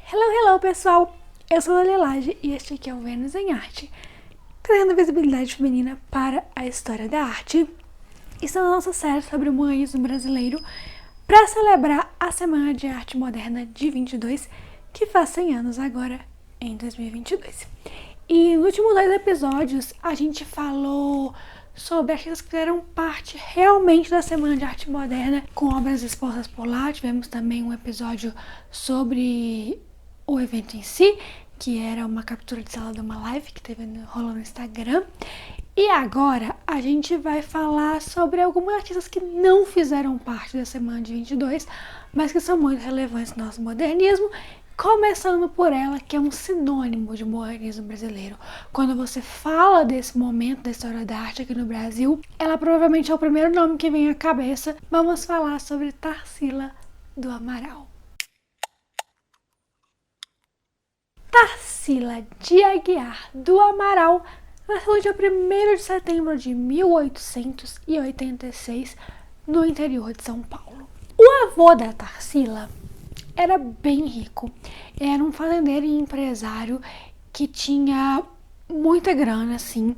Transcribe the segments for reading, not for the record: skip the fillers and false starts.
Hello, pessoal! Eu sou a Lilage e este aqui é o Vênus em Arte, trazendo visibilidade feminina para a história da arte. Estamos na nossa série sobre o humanismo brasileiro para celebrar a Semana de Arte Moderna de 22, que faz 100 anos agora, em 2022. E nos últimos 2 episódios a gente falou sobre artistas que fizeram parte realmente da Semana de Arte Moderna, com obras expostas por lá. Tivemos também um episódio sobre o evento em si, que era uma captura de sala de uma live que teve rolando no Instagram. E agora a gente vai falar sobre alguns artistas que não fizeram parte da Semana de 22, mas que são muito relevantes no nosso modernismo, começando por ela, que é um sinônimo de modernismo brasileiro. Quando você fala desse momento da história da arte aqui no Brasil, ela provavelmente é o primeiro nome que vem à cabeça. Vamos falar sobre Tarsila do Amaral. Tarsila de Aguiar do Amaral nasceu no dia 1º de setembro de 1886, no interior de São Paulo. O avô da Tarsila era bem rico, era um fazendeiro e empresário que tinha muita grana, assim,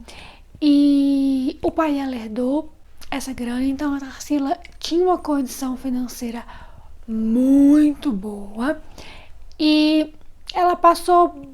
e o pai dela herdou essa grana, então a Tarsila tinha uma condição financeira muito boa e ela passou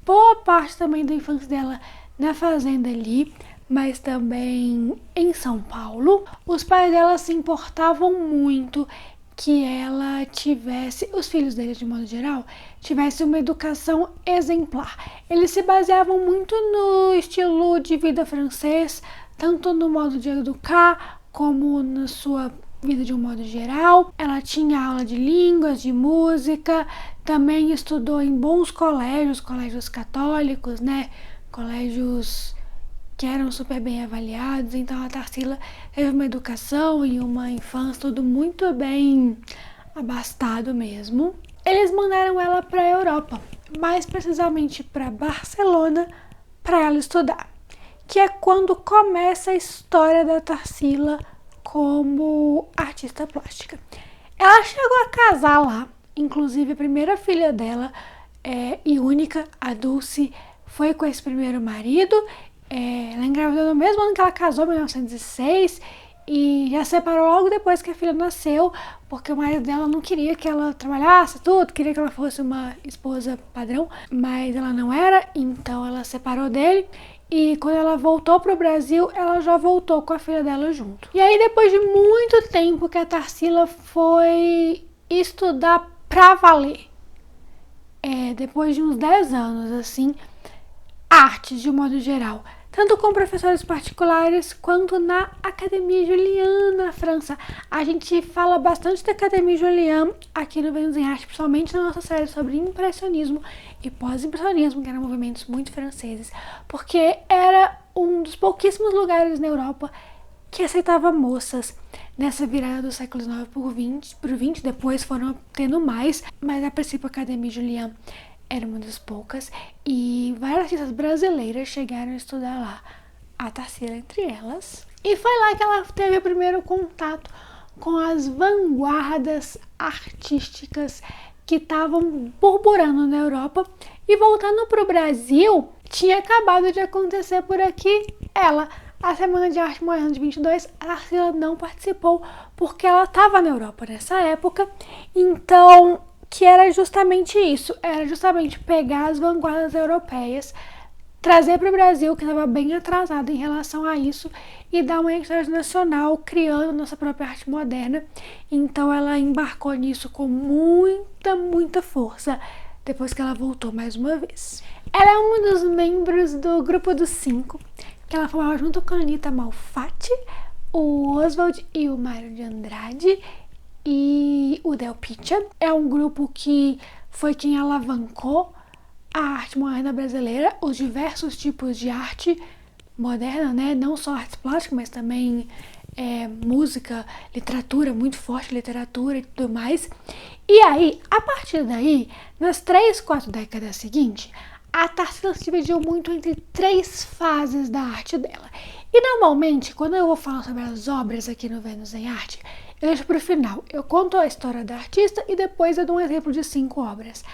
boa parte também da infância dela na fazenda ali, mas também em São Paulo. Os pais dela se importavam muito que ela tivesse, os filhos dele de modo geral, tivesse uma educação exemplar. Eles se baseavam muito no estilo de vida francês, tanto no modo de educar como na sua vida de um modo geral. Ela tinha aula de línguas, de música, também estudou em bons colégios católicos, né? Colégios que eram super bem avaliados. Então a Tarsila teve uma educação e uma infância tudo muito bem abastado mesmo. Eles mandaram ela para a Europa, mais precisamente para Barcelona, para ela estudar, que é quando começa a história da Tarsila como artista plástica. Ela chegou a casar lá, inclusive a primeira filha dela e única, a Dulce, foi com esse primeiro marido. Ela engravidou no mesmo ano que ela casou, em 1906, e já separou logo depois que a filha nasceu, porque o marido dela não queria que ela trabalhasse tudo, queria que ela fosse uma esposa padrão, mas ela não era, então ela separou dele. E quando ela voltou pro Brasil, ela já voltou com a filha dela junto. E aí, depois de muito tempo que a Tarsila foi estudar pra valer, depois de uns 10 anos, assim, artes de um modo geral, tanto com professores particulares quanto na Academia Julian, na França. A gente fala bastante da Academia Julian aqui no Vênus em Arte, principalmente na nossa série sobre impressionismo e pós-impressionismo, que eram movimentos muito franceses, porque era um dos pouquíssimos lugares na Europa que aceitava moças nessa virada do século XIX para o XX. Depois foram tendo mais, mas a princípio a Academia Julian era uma das poucas, e várias artistas brasileiras chegaram a estudar lá, a Tarsila entre elas. E foi lá que ela teve o primeiro contato com as vanguardas artísticas que estavam burburando na Europa. E voltando para o Brasil, tinha acabado de acontecer por aqui a Semana de Arte Moderna de 22, a Tarsila não participou porque ela estava na Europa nessa época, então que era justamente isso, era justamente pegar as vanguardas europeias, trazer para o Brasil, que estava bem atrasado em relação a isso, e dar uma identidade nacional, criando nossa própria arte moderna. Então ela embarcou nisso com muita força, depois que ela voltou mais uma vez. Ela é um dos membros do Grupo dos 5, que ela formava junto com a Anita Malfatti, o Oswald e o Mário de Andrade, e o Del Picha. É um grupo que foi quem alavancou a arte moderna brasileira, os diversos tipos de arte moderna, né? Não só artes plásticas, mas também música, literatura, muito forte literatura e tudo mais. E aí, a partir daí, nas 3-4 décadas seguintes, a Tarsila se dividiu muito entre 3 fases da arte dela. E normalmente, quando eu vou falar sobre as obras aqui no Vênus em Arte, eu deixo pro final. Eu conto a história da artista e depois eu dou um exemplo de 5 obras.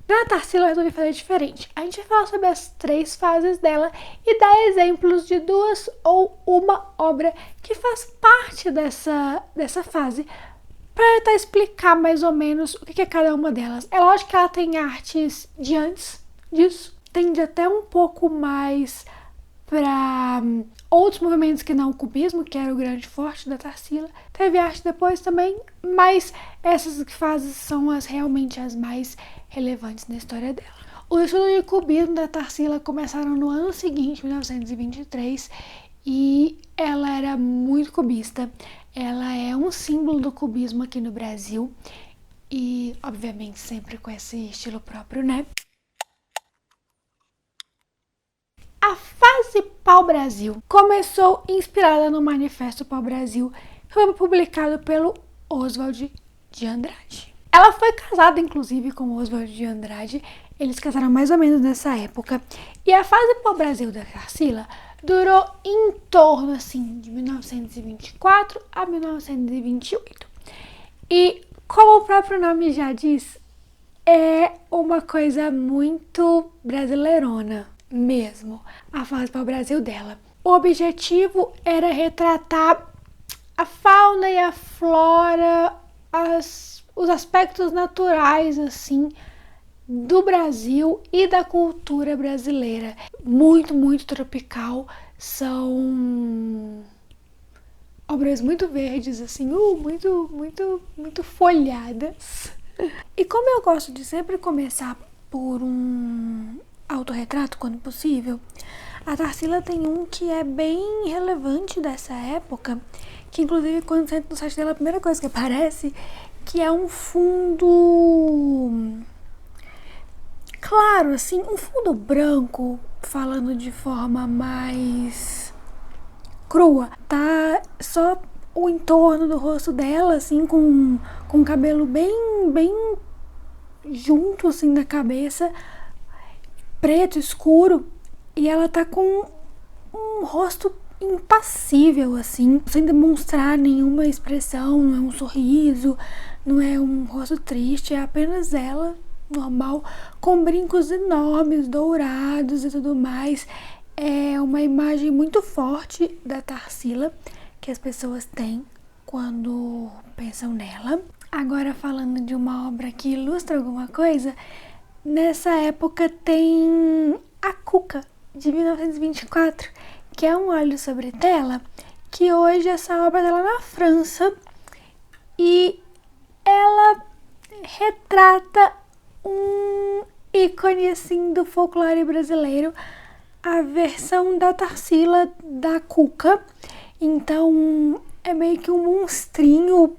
Na Tarsila eu resolvi fazer diferente. A gente vai falar sobre as 3 fases dela e dar exemplos de 2 ou uma obra que faz parte dessa fase, para tentar explicar mais ou menos o que é cada uma delas. É lógico que ela tem artes de antes disso, tende até um pouco mais para outros movimentos que não o cubismo, que era o grande forte da Tarsila. Teve arte depois também, mas essas fases são realmente as mais relevantes na história dela. Os estudos de cubismo da Tarsila começaram no ano seguinte, 1923, e ela era muito cubista. Ela é um símbolo do cubismo aqui no Brasil e, obviamente, sempre com esse estilo próprio, né? A fase Pau-Brasil começou inspirada no Manifesto Pau-Brasil, que foi publicado pelo Oswald de Andrade. Ela foi casada, inclusive, com Oswald de Andrade. Eles casaram mais ou menos nessa época. E a fase Pau-Brasil da Tarsila durou em torno, assim, de 1924 a 1928. E, como o próprio nome já diz, é uma coisa muito brasileirona mesmo, a fase Pau-Brasil dela. O objetivo era retratar a fauna e a flora, os aspectos naturais, assim, do Brasil e da cultura brasileira. Muito, muito tropical. São obras muito verdes, assim, muito folhadas. E como eu gosto de sempre começar por um autorretrato, quando possível, a Tarsila tem um que é bem relevante dessa época, que inclusive quando você entra no site dela, a primeira coisa que aparece, que é um fundo claro, assim, um fundo branco, falando de forma mais crua, tá só o entorno do rosto dela, assim, com o cabelo bem junto, assim, da cabeça, preto, escuro, e ela tá com um rosto impassível, assim, sem demonstrar nenhuma expressão, não é um sorriso, não é um rosto triste, é apenas ela, normal, com brincos enormes, dourados e tudo mais. É uma imagem muito forte da Tarsila que as pessoas têm quando pensam nela. Agora, falando de uma obra que ilustra alguma coisa, nessa época tem a Cuca, de 1924, que é um óleo sobre tela, que hoje essa obra está lá na França e ela retrata um ícone, assim, do folclore brasileiro, a versão da Tarsila da Cuca. Então é meio que um monstrinho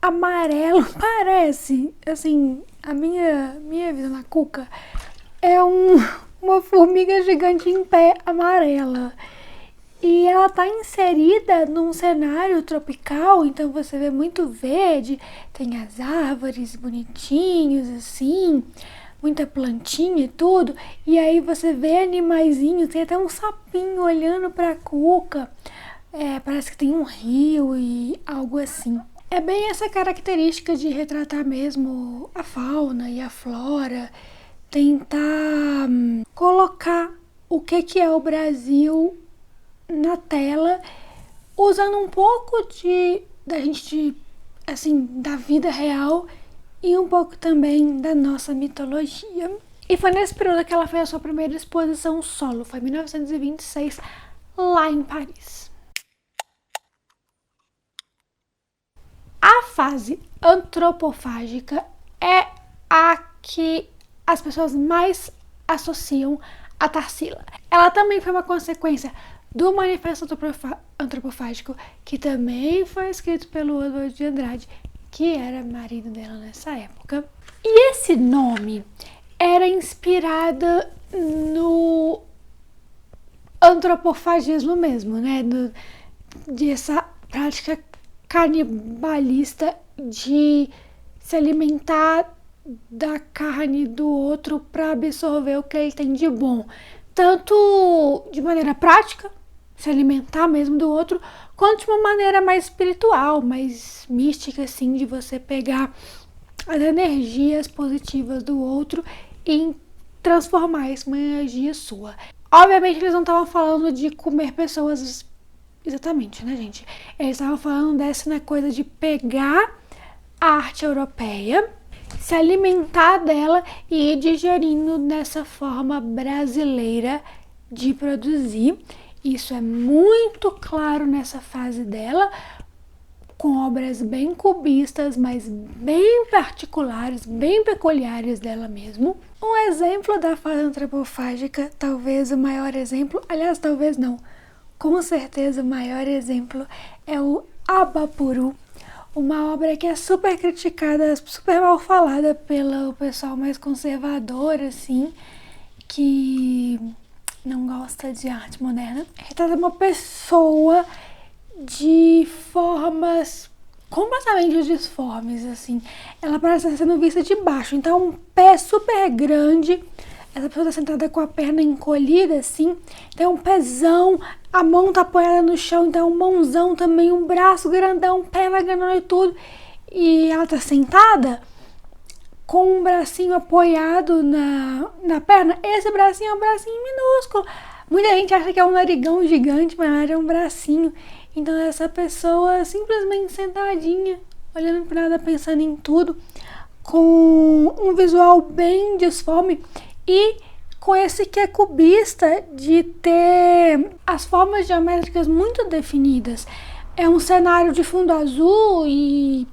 amarelo, parece, assim, a minha visão da Cuca é uma formiga gigante em pé amarela. E ela tá inserida num cenário tropical, então você vê muito verde, tem as árvores bonitinhos assim, muita plantinha e tudo. E aí você vê animaizinhos, tem até um sapinho olhando pra Cuca. Parece que tem um rio e algo assim. É bem essa característica de retratar mesmo a fauna e a flora, tentar colocar o que é o Brasil na tela, usando um pouco da vida real e um pouco também da nossa mitologia. E foi nesse período que ela fez a sua primeira exposição solo, foi em 1926, lá em Paris. A fase antropofágica é a que as pessoas mais associam a Tarsila. Ela também foi uma consequência do Manifesto Antropofágico, que também foi escrito pelo Oswald de Andrade, que era marido dela nessa época. E esse nome era inspirado no antropofagismo mesmo, né? Dessa prática canibalista de se alimentar da carne do outro para absorver o que ele tem de bom, tanto de maneira prática, se alimentar mesmo do outro, quanto de uma maneira mais espiritual, mais mística, assim, de você pegar as energias positivas do outro e transformar isso em uma energia sua. Obviamente eles não estavam falando de comer pessoas exatamente, né, gente? Eles estavam falando dessa coisa de pegar a arte europeia, se alimentar dela e ir digerindo dessa forma brasileira de produzir. Isso é muito claro nessa fase dela, com obras bem cubistas, mas bem particulares, bem peculiares dela mesmo. Um exemplo da fase antropofágica, talvez o maior exemplo, aliás, talvez não, com certeza o maior exemplo é o Abapuru, uma obra que é super criticada, super mal falada pelo pessoal mais conservador, assim, que não gosta de arte moderna. Retrata uma pessoa de formas completamente disformes, assim. Ela parece estar sendo vista de baixo, então um pé super grande, essa pessoa tá sentada com a perna encolhida, assim, tem um pezão, a mão tá apoiada no chão, então um mãozão também, um braço grandão, perna grandona e tudo, e ela tá sentada com um bracinho apoiado na perna. Esse bracinho é um bracinho minúsculo. Muita gente acha que é um narigão gigante, mas é um bracinho. Então essa pessoa simplesmente sentadinha, olhando para nada, pensando em tudo, com um visual bem disforme e com esse que é cubista de ter as formas geométricas muito definidas. É um cenário de fundo azul e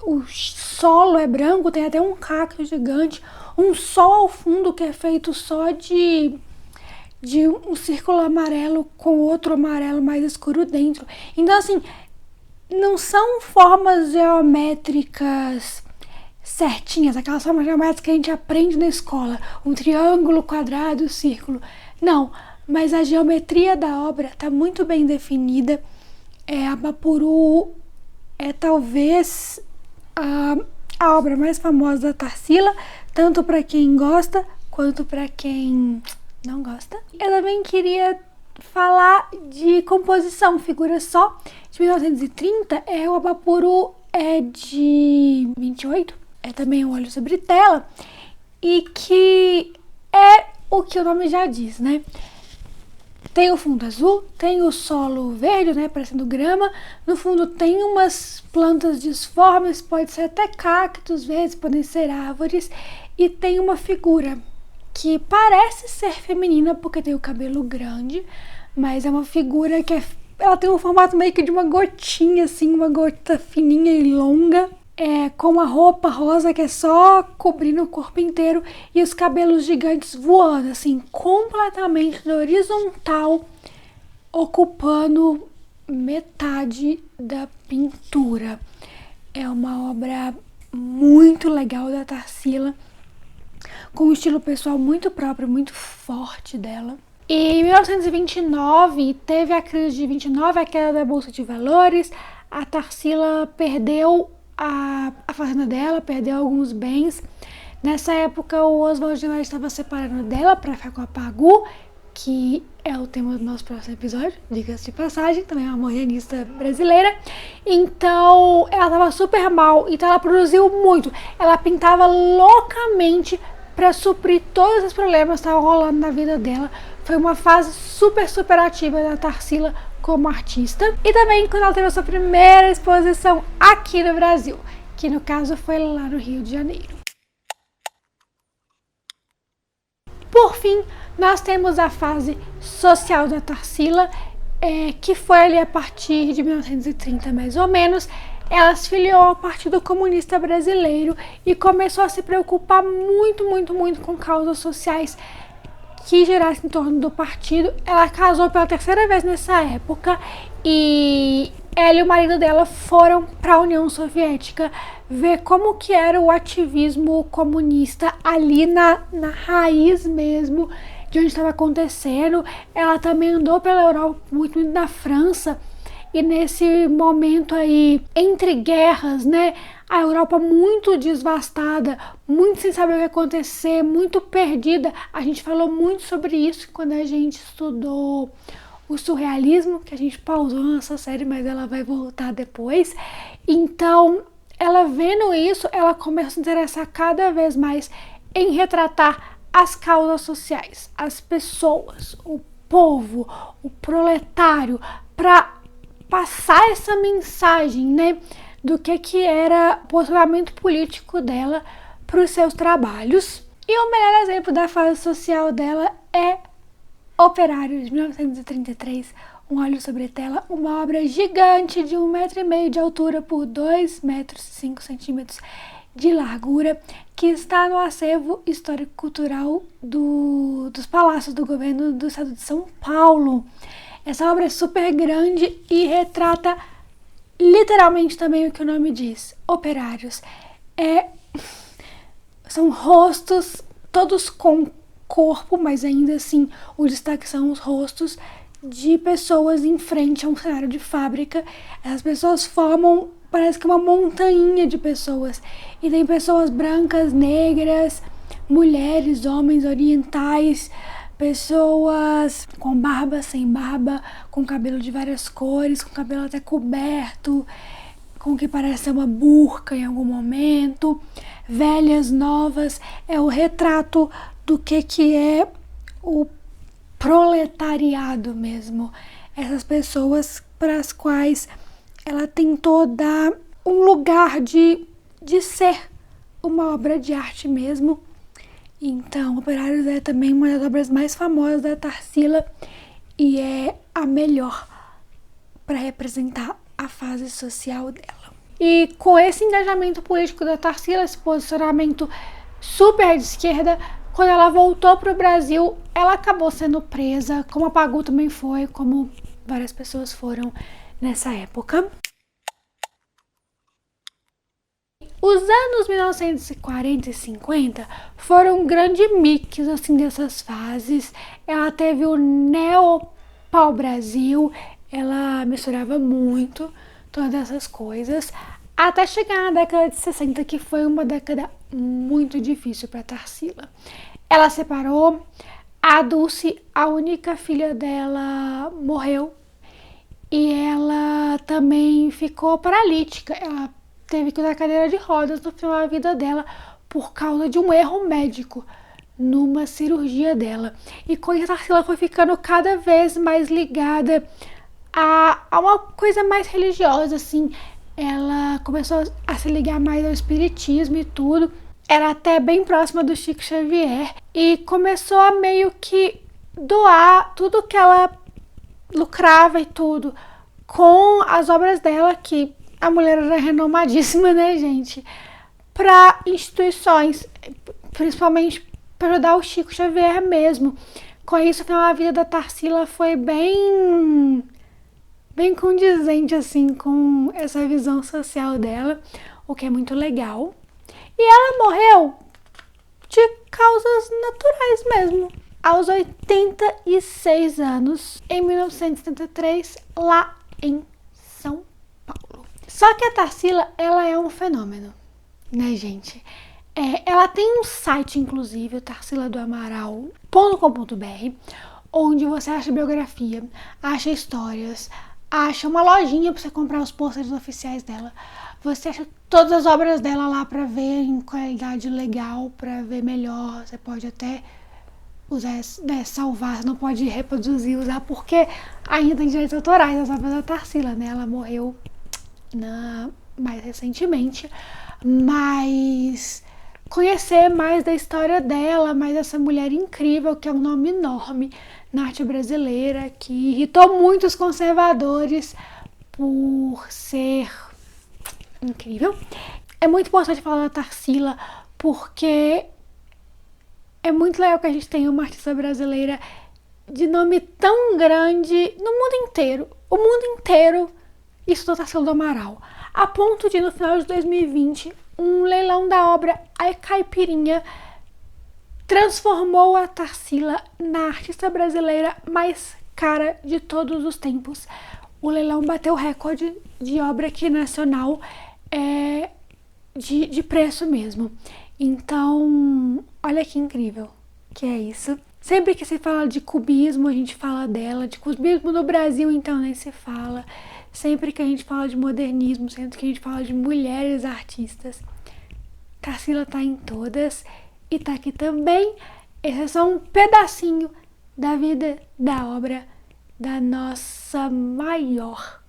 o solo é branco, tem até um cacto gigante, um sol ao fundo que é feito só de um círculo amarelo com outro amarelo mais escuro dentro. Então, assim, não são formas geométricas certinhas, aquelas formas geométricas que a gente aprende na escola, um triângulo, quadrado, círculo. Não, mas a geometria da obra está muito bem definida. Abapuru é talvez a obra mais famosa da Tarsila, tanto para quem gosta quanto para quem não gosta. Eu também queria falar de composição, figura só, de 1930, o Abapuru é de 28, é também um óleo sobre tela, e que é o que o nome já diz, né? Tem o fundo azul, tem o solo verde, né, parecendo grama. No fundo tem umas plantas disformes, pode ser até cactos verdes, podem ser árvores. E tem uma figura que parece ser feminina porque tem o cabelo grande, mas é uma figura que ela tem um formato meio que de uma gotinha, assim, uma gota fininha e longa. Com uma roupa rosa que é só cobrindo o corpo inteiro e os cabelos gigantes voando, assim, completamente na horizontal, ocupando metade da pintura. É uma obra muito legal da Tarsila, com um estilo pessoal muito próprio, muito forte dela. E em 1929, teve a crise de 29, a queda da Bolsa de Valores, a Tarsila perdeu a fazenda dela, perdeu alguns bens. Nessa época o Oswald de Andrade estava separando dela para ficar com a Pagu, que é o tema do nosso próximo episódio, diga-se de passagem, também é uma morganista brasileira. Então ela estava super mal, então ela produziu muito, ela pintava loucamente para suprir todos os problemas que estavam rolando na vida dela. Foi uma fase super ativa da Tarsila como artista. E também quando ela teve a sua primeira exposição aqui no Brasil, que no caso foi lá no Rio de Janeiro. Por fim, nós temos a fase social da Tarsila, que foi ali a partir de 1930 mais ou menos. Ela se filiou ao Partido Comunista Brasileiro e começou a se preocupar muito com causas sociais que girassem em torno do partido. Ela casou pela terceira vez nessa época e ela e o marido dela foram para a União Soviética ver como que era o ativismo comunista ali na raiz mesmo de onde estava acontecendo. Ela também andou pela Europa, muito na França, e nesse momento aí, entre guerras, né, a Europa muito devastada, muito sem saber o que acontecer, muito perdida. A gente falou muito sobre isso quando a gente estudou o surrealismo, que a gente pausou nessa série, mas ela vai voltar depois. Então, ela vendo isso, ela começa a se interessar cada vez mais em retratar as causas sociais, as pessoas, o povo, o proletário, para passar essa mensagem, né, do que era o posicionamento político dela para os seus trabalhos. E o melhor exemplo da fase social dela é Operário, de 1933, Um Olho sobre Tela, uma obra gigante de 1,5 metro de altura por 2 metros e 5 centímetros de largura, que está no acervo histórico-cultural dos Palácios do Governo do Estado de São Paulo. Essa obra é super grande e retrata literalmente também o que o nome diz, operários. São rostos, todos com corpo, mas ainda assim o destaque são os rostos de pessoas em frente a um cenário de fábrica. As pessoas formam, parece que uma montanha de pessoas. E tem pessoas brancas, negras, mulheres, homens, orientais, pessoas com barba, sem barba, com cabelo de várias cores, com cabelo até coberto, com o que parece uma burca em algum momento, velhas, novas. É o retrato do que é o proletariado mesmo. Essas pessoas para as quais ela tentou dar um lugar de ser uma obra de arte mesmo. Então, Operários é também uma das obras mais famosas da Tarsila e é a melhor para representar a fase social dela. E com esse engajamento político da Tarsila, esse posicionamento super de esquerda, quando ela voltou para o Brasil, ela acabou sendo presa, como a Pagu também foi, como várias pessoas foram nessa época. Os anos 1940 e 50 foram um grande mix assim, dessas fases. Ela teve o neo-pau-brasil, ela misturava muito todas essas coisas, até chegar na década de 60, que foi uma década muito difícil para Tarsila. Ela separou, a Dulce, a única filha dela, morreu e ela também ficou paralítica. Ela teve que usar cadeira de rodas no final da vida dela por causa de um erro médico numa cirurgia dela. E com isso a Tarsila foi ficando cada vez mais ligada a uma coisa mais religiosa, assim. Ela começou a se ligar mais ao espiritismo e tudo. Era até bem próxima do Chico Xavier e começou a meio que doar tudo que ela lucrava e tudo com as obras dela, que a mulher era renomadíssima, né, gente? Para instituições, principalmente para ajudar o Chico Xavier mesmo. Com isso, a vida da Tarsila foi bem condizente, assim, com essa visão social dela, o que é muito legal. E ela morreu de causas naturais mesmo, aos 86 anos, em 1973, lá em São Paulo. Só que a Tarsila, ela é um fenômeno, né, gente? Ela tem um site, inclusive, o tarsiladoamaral.com.br, onde você acha biografia, acha histórias, acha uma lojinha para você comprar os pôsteres oficiais dela. Você acha todas as obras dela lá para ver em qualidade legal, para ver melhor. Você pode até usar, né, salvar, você não pode reproduzir, usar, porque ainda tem direitos autorais das obras da Tarsila, né? Ela morreu mais recentemente, mas conhecer mais da história dela, mais dessa mulher incrível, que é um nome enorme na arte brasileira, que irritou muitos conservadores por ser incrível. É muito importante falar da Tarsila, porque é muito legal que a gente tenha uma artista brasileira de nome tão grande no mundo inteiro. O mundo inteiro estudou Tarsila do Amaral, a ponto de, no final de 2020, um leilão da obra A Caipirinha transformou a Tarsila na artista brasileira mais cara de todos os tempos. O leilão bateu o recorde de obra aqui nacional, de preço mesmo. Então, olha que incrível que é isso. Sempre que se fala de cubismo, a gente fala dela. De cubismo no Brasil, então, nem se fala. Sempre que a gente fala de modernismo, sempre que a gente fala de mulheres artistas, Tarsila tá em todas e tá aqui também. Esse é só um pedacinho da vida, da obra da nossa maior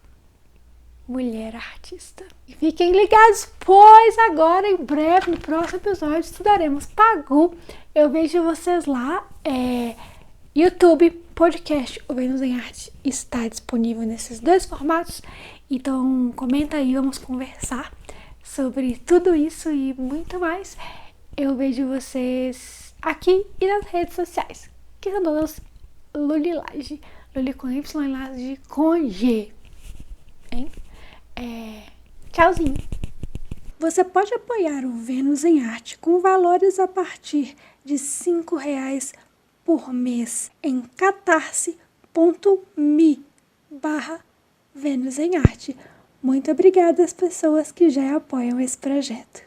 mulher artista. E fiquem ligados, pois agora, em breve, no próximo episódio, estudaremos Pagu. Eu vejo vocês lá. YouTube, podcast, o Vênus em Arte está disponível nesses 2 formatos. Então, comenta aí, vamos conversar sobre tudo isso e muito mais. Eu vejo vocês aqui e nas redes sociais, que são todas Lulilage. Luli com Y e Laje com G. Hein? Tchauzinho. Você pode apoiar o Vênus em Arte com valores a partir de R$5 por mês em catarse.me/Vênus em Arte. Muito obrigada às pessoas que já apoiam esse projeto.